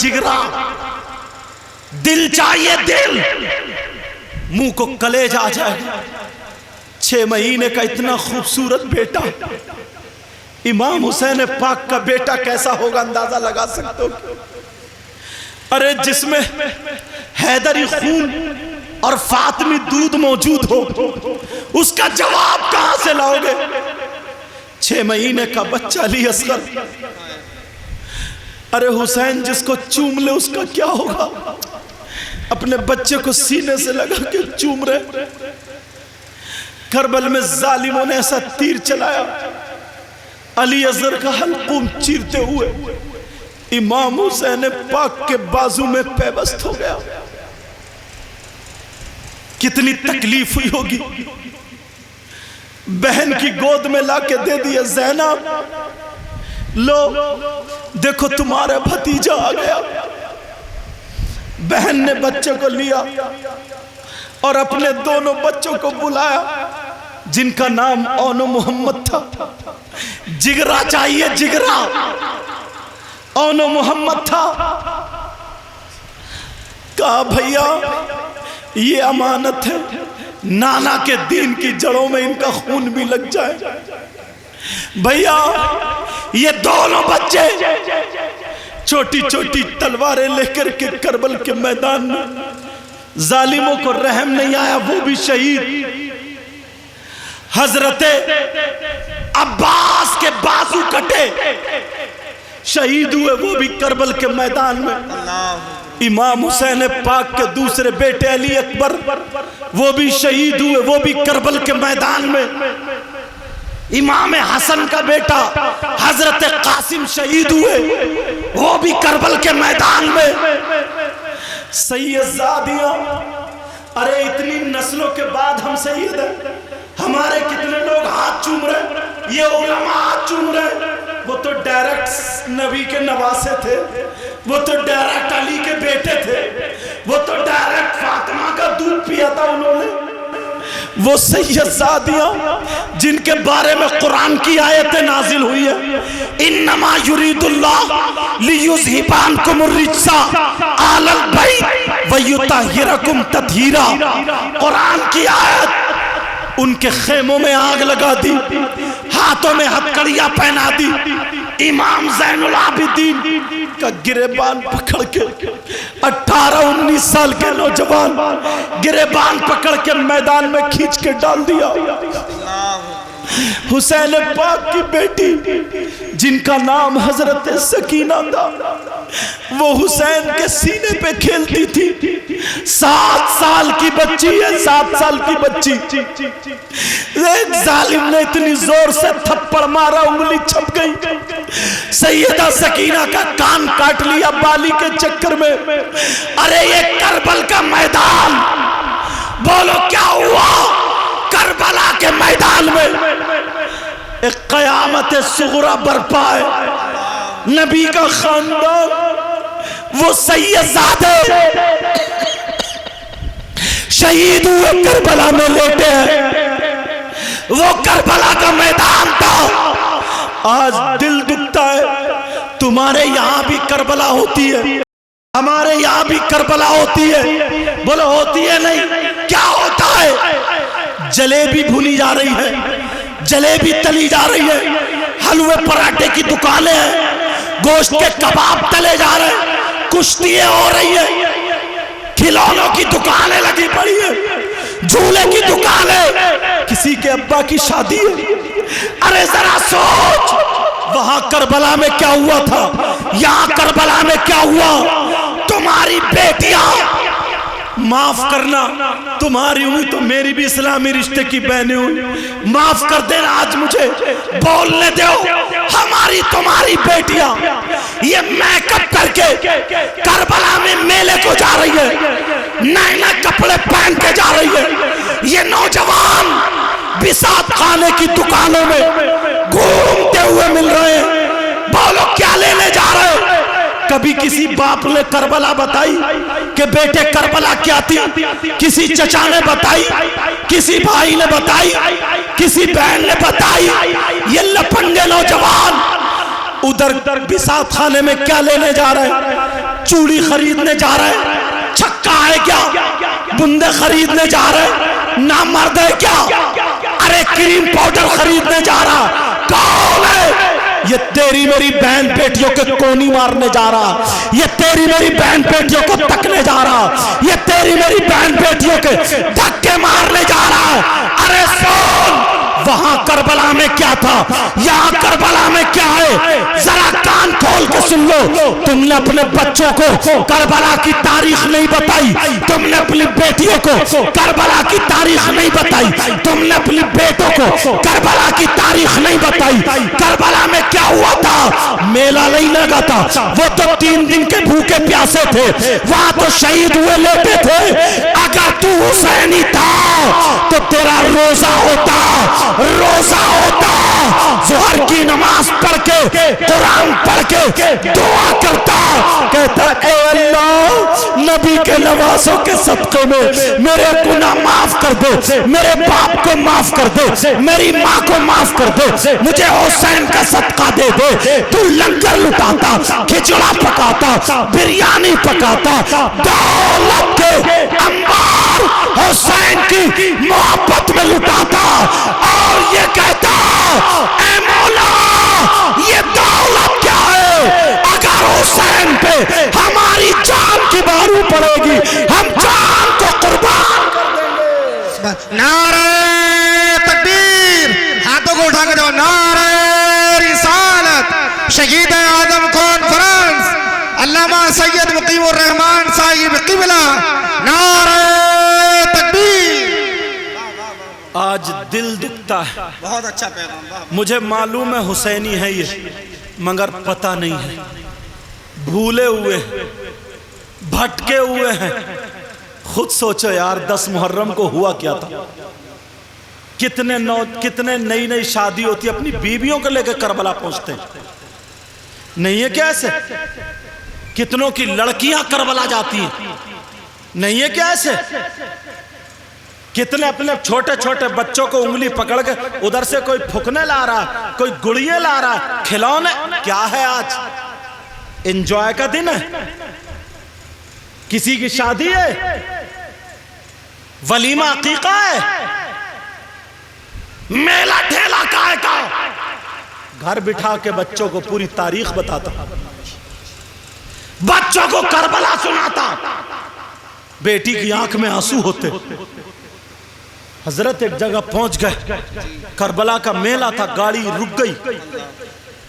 جگرا، دل چاہیے دل، منہ کو کلیج آ جائے. 6 مہینے کا اتنا خوبصورت بیٹا، امام حسین پاک کا بیٹا کیسا ہوگا اندازہ لگا سکتے ہو؟ ارے جس میں حیدری خون اور فاطمی دودھ موجود ہو، اس کا جواب کہاں سے لاؤ گے؟ 6 مہینے کا بچہ علی اصغر. ارے حسین جس کو چوم لے اس کا کیا ہوگا؟ اپنے بچے کو سینے سے لگا کے چوم رہے. کربل میں ظالموں نے ایسا تیر چلایا، علی اصغر کا حلقوم چیرتے ہوئے امام حسین پاک کے بازو میں پیوست ہو گیا. کتنی تکلیف ہوئی ہوگی. بہن کی گود میں لا کے دے دیا، زینب لو دیکھو تمہارا بھتیجا آ گیا. بہن نے بچے کو لیا اور اپنے دونوں بچوں کو بلایا، جن کا نام اونو محمد تھا. جگرا چاہیے جگرا، اونو محمد تھا. کہا بھیا یہ امانت ہے، نانا کے دین کی جڑوں میں ان کا خون بھی لگ جائے. بھیا یہ دونوں بچے چھوٹی چھوٹی تلواریں لے کر کے کربل کے میدان میں، ظالموں کو رحم نہیں آیا، وہ بھی شہید. حضرت عباس کے بازو کٹے، شہید ہوئے وہ بھی کربل کے میدان میں. امام حسین پاک کے دوسرے بیٹے علی اکبر وہ بھی شہید ہوئے، وہ بھی کربل کے میدان میں. امام حسن کا بیٹا حضرت قاسم شہید ہوئے، وہ بھی کربل کے میدان میں. سید زادیاں، ارے اتنی نسلوں کے بعد ہم سید ہیں، ہمارے کتنے لوگ ہاتھ چوم رہے، یہ علماء ہاتھ چوم رہے. وہ تو ڈائریکٹ نبی کے نواسے تھے، وہ تو ڈائریکٹ علی کے بیٹے تھے، وہ تو ڈائریکٹ فاطمہ کا دودھ پیا تھا انہوں نے. وہ سید زادیاں جن کے بارے میں قرآن کی آیتیں نازل ہوئی ہے، انما یرید اللہ لیذھب عنکم الرجس اہل البیت ویطہرکم تطہیرا. قرآن کی آیت ان کے خیموں میں آگ لگا دی، ہاتھوں میں ہتھکڑیاں پہنا دی. امام زین العابدین کا گریبان پکڑ کے 18-19 سال کے نوجوان گریبان پکڑ کے میدان میں کھینچ کے ڈال دیا. حسین پاک کی بیٹی جن کا نام حضرت سکینہ تھا، وہ حسین کے سینے پہ کھیلتی تھی. 7 سال کی بچی ہے، 7 سال کی بچی. ایک ظالم نے اتنی زور سے تھپڑ مارا، انگلی چھپ گئی. سیدہ سکینہ کا کان کاٹ لیا بالی کے چکر میں. ارے یہ کربل کا میدان، بولو کیا ہوا؟ کربلا کے میدان میں ایک قیامت صغرا برپا ہے. نبی کا خاندان، وہ سید زادے شہید ہوئے کربلا میں لیٹے ہیں. وہ کربلا کا میدان تھا. آج دل دکھتا ہے. تمہارے یہاں بھی کربلا ہوتی ہے، ہمارے یہاں بھی کربلا ہوتی ہے. بولو ہوتی ہے نہیں؟ کیا ہوتا ہے؟ جلیبی بھولی جا رہی ہے، جلیبی تلی جا رہی ہے، حلوے پراٹھے کی دکانیں ہیں، گوشت کے کباب تلے جا رہے ہیں، کشتیاں ہو رہی ہیں، کھلونوں کی دکانیں لگی پڑی ہیں، جھولے کی دکانیں. کسی کے ابا کی شادی ہے. ارے ذرا سوچ، وہاں کربلا میں کیا ہوا تھا، یہاں کربلا میں کیا ہوا. تمہاری بیٹیاں، معاف کرنا تمہاری ہوئی تو میری بھی اسلامی رشتے کی بہنیں ہوئی، معاف کر دینا، آج مجھے بولنے دو. ہماری تمہاری بیٹیاں یہ میک اپ کر کے کربلا میں میلے کو جا رہی ہے، نئے نئے کپڑے پہن کے جا رہی ہے. یہ نوجوان بساط خانے کی دکانوں میں گھومتے ہوئے مل رہے ہیں. بولو کیا لینے جا رہے ہیں؟ کبھی کسی باپ نے کربلا بتائی کہ بیٹے کربلا کیا تھی؟ کسی چچا نے بتائی؟ کسی بھائی نے بتائی؟ کسی بہن نے بتائی؟ یہ لپنگے نوجوان ادھر بساط خانے میں کیا لینے جا رہے ہیں؟ چوڑی خریدنے جا رہے، چھکا ہے کیا؟ بندے خریدنے جا رہے، نامرد ہے کیا؟ ارے کریم پاؤڈر خریدنے جا رہا، کون ہے؟ یہ تیری میری بہن بیٹیوں کے کونی مارنے جا رہا، یہ تیری میری بہن بیٹیوں کو تکنے جا رہا، یہ تیری میری بہن بیٹیوں کے دھکے مارنے جا رہا۔ ارے سن، وہاں کربلا میں کیا تھا، یہاں کربلا میں کیا ہے؟ ذرا کان کھول کے سن لو۔ تم نے اپنے بچوں کو کربلا کی تاریخ نہیں بتائی، تم نے اپنی بیٹیوں کو کربلا کی تاریخ نہیں بتائی، تم نے اپنی بیٹوں کو کربلا کی تاریخ نہیں بتائی۔ کربلا میں کیا ہوا تھا؟ میلہ نہیں لگا تھا، وہ تو 3 دن کے بھوکے پیاسے تھے، وہاں تو شہید ہوئے لیٹے تھے۔ اگر تو حسینی تھا تو تیرا روزہ ہوتا، روزہ ہوتا، ظہر کی نماز پڑھ کے، قرآن پڑھ کے دعا کرتا، کہتا اے اللہ نبی کے نوازوں کے صدقے میں میرے گناہ معاف کر دے، میرے باپ کو معاف کر دے، میری ماں کو معاف کر دے، مجھے حسین کا صدقہ دے دے۔ تو لنگر لٹاتا، کھچڑا پکاتا، بریانی پکاتا، دولت کے انبار حسین کی محبت میں لٹاتا، اور یہ کہتا اے مولا یہ دولت کیا ہے؟ اگر حسین پہ ہماری جان کی بارو پڑے گی ہم جان کو قربان کر دیں گے۔ نعرہ تکبیر، ہاتھوں کو اٹھا کے جاؤ، نعرہ رسالت، شہید اعظم کانفرنس علامہ سید مقیم الرحمان صاحب قبلہ، نعرہ تکبیر۔ آج دل دکھتا ہے، بہت اچھا پیغام، مجھے معلوم ہے حسینی ہے یہ، مگر پتہ نہیں ہے، بھولے ہوئے بھٹکے ہوئے ہیں۔ خود سوچو یار 10 محرم کو ہوا کیا تھا، کتنے نئی شادی ہوتی ہے، اپنی بیویوں کو لے کے کربلا پہنچتے ہیں، نہیں ہے کیا ایسے؟ کتنوں کی لڑکیاں کربلا جاتی ہیں، نہیں ہے کیا ایسے؟ کتنے اپنے چھوٹے چھوٹے بچوں کو انگلی پکڑ کے ادھر سے کوئی پھکنے لا رہا، کوئی گڑیے لا رہا، کھلونے، کیا ہے آج؟ انجوائے کا دن ہے، کسی کی شادی ہے، ولیمہ عقیقہ ہے، میلہ ٹھیلا کائے کا، گھر بٹھا کے بچوں کو پوری تاریخ بتاتا، بچوں کو کربلا سناتا، بیٹی کی آنکھ میں آنسو ہوتے۔ حضرت ایک جگہ پہنچ گئے، کربلا کا میلہ تھا، گاڑی رک گئی،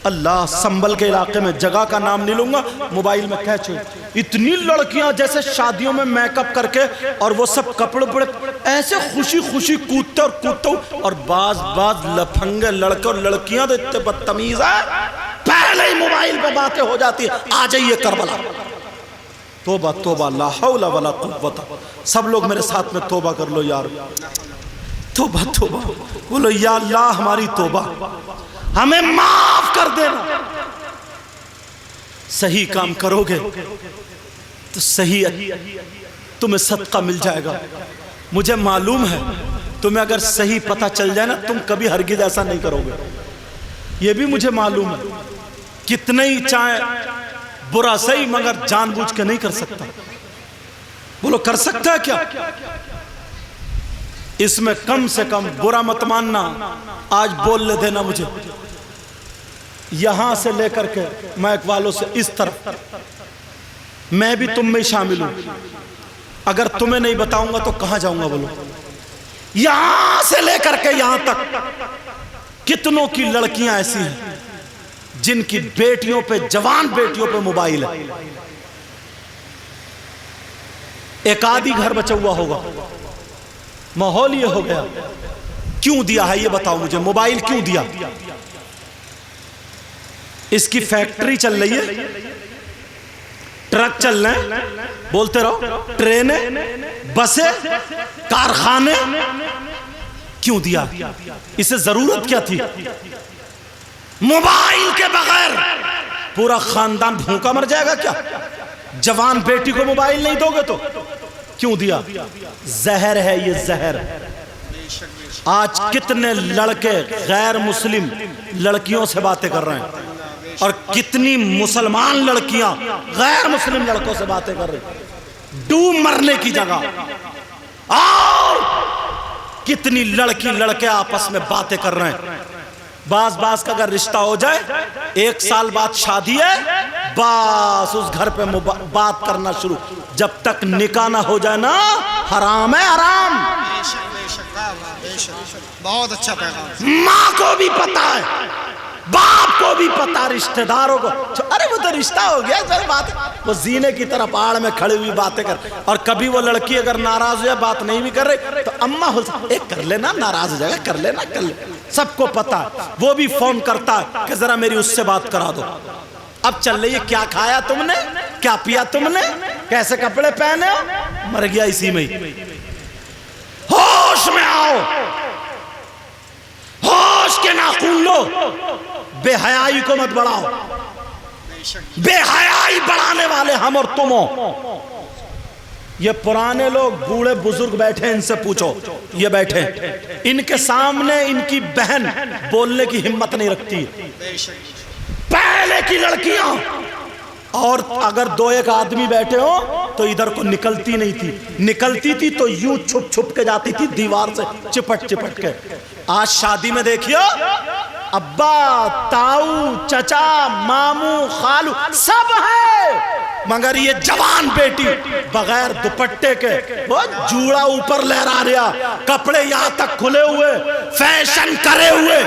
اللہ سنبل کے علاقے میں، جگہ کا نام نہیں لوں گا، موبائل میں کیچ ہوئی، اتنی لڑکیاں جیسے شادیوں میں میک اپ کر کے، اور وہ سب کپڑے پڑے ایسے خوشی خوشی کودتے اور بعض لفنگے لڑکے اور لڑکیاں تو اتنے بدتمیز ہیں، پہلے ہی موبائل پہ باتیں ہو جاتی ہیں، آ جائیے کربلا۔ توبہ توبہ، لا حول ولا قوت، سب لوگ میرے ساتھ میں توبہ کر لو یار، توبہ توبہ، بولو یا اللہ ہماری توبہ، ہمیں معاف کر دینا۔ صحیح کام کرو گے تو صحیح تمہیں صدقہ مل جائے گا۔ مجھے معلوم ہے تمہیں اگر صحیح پتہ چل جائے نا تم کبھی ہرگز ایسا نہیں کرو گے، یہ بھی مجھے معلوم ہے، کتنے ہی چاہے برا صحیح مگر جان بوجھ کے نہیں کر سکتا۔ بولو کر سکتا ہے کیا؟ اس میں کم سے کم برا مت ماننا، آج بول لے دینا مجھے، یہاں سے لے کر کے مائک والوں سے اس طرف، میں بھی تم میں شامل ہوں، اگر تمہیں نہیں بتاؤں گا تو کہاں جاؤں گا؟ بولو یہاں سے لے کر کے یہاں تک کتنوں کی لڑکیاں ایسی ہیں جن کی بیٹیوں پہ، جوان بیٹیوں پہ موبائل ہے، ایک آدھی گھر بچا ہوا ہوگا، ماحول یہ ہو گیا، کیوں دیا ہے یہ بتاؤ مجھے، موبائل کیوں دیا؟ اس کی فیکٹری چل رہی ہے، ٹرک چل رہے ہیں، بولتے رہو، ٹرینیں، بسیں، کارخانے، کیوں دیا؟ اسے ضرورت کیا تھی؟ موبائل کے بغیر پورا خاندان بھوکا مر جائے گا کیا؟ جوان بیٹی کو موبائل نہیں دو گے تو کیوں دیا؟ زہر ہے یہ، زہر۔ آج کتنے لڑکے غیر مسلم لڑکیوں سے باتیں کر رہے ہیں، اور کتنی مسلمان لڑکیاں غیر مسلم لڑکوں سے باتیں کر رہی، ڈوب مرنے کی جگہ. اور کتنی لڑکی لڑکے آپس میں باتیں کر رہے ہیں. بعض کا اگر رشتہ ہو جائے 1 سال بعد شادی ہے، بس اس گھر پہ بات کرنا شروع. جب تک نکاح نہ ہو جائے نا، حرام ہے حرام. بہت اچھا پیغام. ماں کو بھی پتا ہے، باپ کو بھی پتا، رشتہ داروں کو. ارے وہ تو رشتہ ہو گیا، بات وہ زینے کی طرح پہاڑ میں کھڑی ہوئی باتیں کر. اور کبھی وہ لڑکی اگر ناراض ہو جائے، بات نہیں بھی کر رہی، تو اماں ایک کر لینا، ناراض ہو جائے گا، کر لینا کر لے. سب کو پتا ہے. وہ بھی فون کرتا ہے کہ ذرا میری اس سے بات کرا دو. اب چل رہی ہے، کیا کھایا تم نے، کیا پیا تم نے، کیسے کپڑے پہنے ہو. مر گیا اسی میں ہی. ہوش میں آؤ، ہوش کے ناخن لو. بے حیائی کو مت بڑھاؤ. بے حیائی بڑھانے والے ہم اور تم ہو. یہ پرانے لوگ بوڑھے بزرگ بیٹھے، ان سے پوچھو، یہ بیٹھے، ان کے سامنے ان کی بہن بولنے کی ہمت نہیں رکھتی. پہلے کی لڑکیاں، اور اگر 2-1 آدمی بیٹھے ہو تو ادھر کو نکلتی نہیں تھی، نکلتی تھی تو یوں چھپ چھپ کے جاتی تھی دیوار سے چپٹ چپٹ کے. آج شادی میں دیکھیو، ابا، تاؤ، چچا، ماموں، خالو سب ہے، مگر یہ جوان بیٹی بغیر دوپٹے کے وہ جوڑا اوپر لہرا رہا، کپڑے یہاں تک کھلے ہوئے، فیشن کرے ہوئے،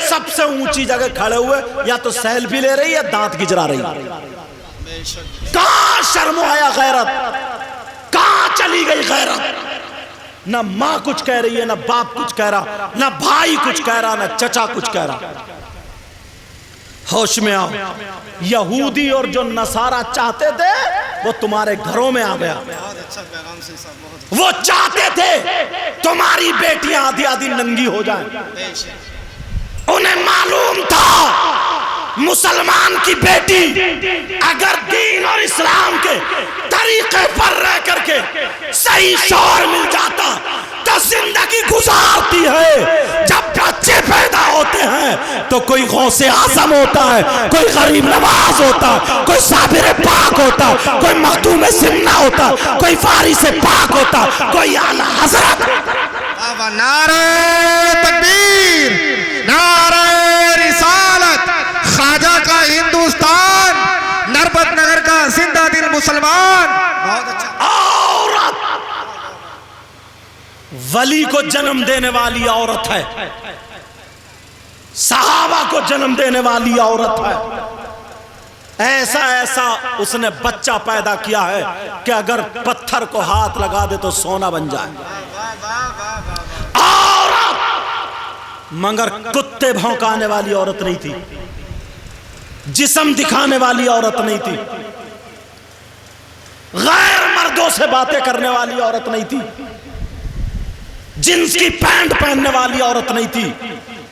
سب سے اونچی جگہ کھڑے ہوئے، یا تو سیلفی لے رہی ہے یا دانت گجرا رہی. کہاں شرم آیا غیرت، کہاں چلی گئی غیرت. نہ ماں کچھ کہہ رہی ہے، نہ باپ کچھ کہہ رہا، نہ بھائی کچھ کہہ رہا، نہ چچا کچھ کہہ رہا. ہوش میں آؤ. یہودی اور جو نصارہ چاہتے تھے وہ تمہارے گھروں میں آ گیا. وہ چاہتے تھے تمہاری بیٹیاں آدھی آدھی ننگی ہو جائیں. انہیں معلوم تھا مسلمان کی بیٹی اگر دین اور اسلام کے طریقے پر رہ کر کے صحیح شوہر مل جاتا تو زندگی گزارتی ہے. جب بچے پیدا ہوتے ہیں تو کوئی غوث اعظم ہوتا ہے، کوئی غریب نواز ہوتا ہے، کوئی صابر پاک ہوتا ہے، کوئی مخدوم سمنہ ہوتا ہے، کوئی فارس پاک ہوتا ہے، کوئی اعلیٰ حضرت. نعرہ تکبیر، نعرہ رسالت. خواجہ کا ہندوستان، نربت نگر کا زندہ دل مسلمان. بہت اچھا. عورت ولی کو جنم دینے والی عورت ہے، صحابہ کو جنم دینے والی عورت ہے. ایسا اس نے بچہ پیدا کیا ہے کہ اگر پتھر کو ہاتھ لگا دے تو سونا بن جائے. عورت مگر کتے بھونکانے والی عورت نہیں تھی، جسم دکھانے والی عورت نہیں تھی، غیر مردوں سے باتیں کرنے والی عورت نہیں تھی، جنس کی پینٹ پہننے والی عورت نہیں تھی،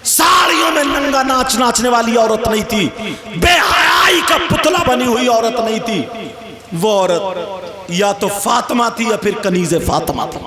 ساڑیوں میں ننگا ناچنے والی عورت نہیں تھی، بے حیائی کا پتلا بنی ہوئی عورت نہیں تھی. وہ عورت یا تو فاطمہ تھی یا پھر کنیز فاطمہ تھی.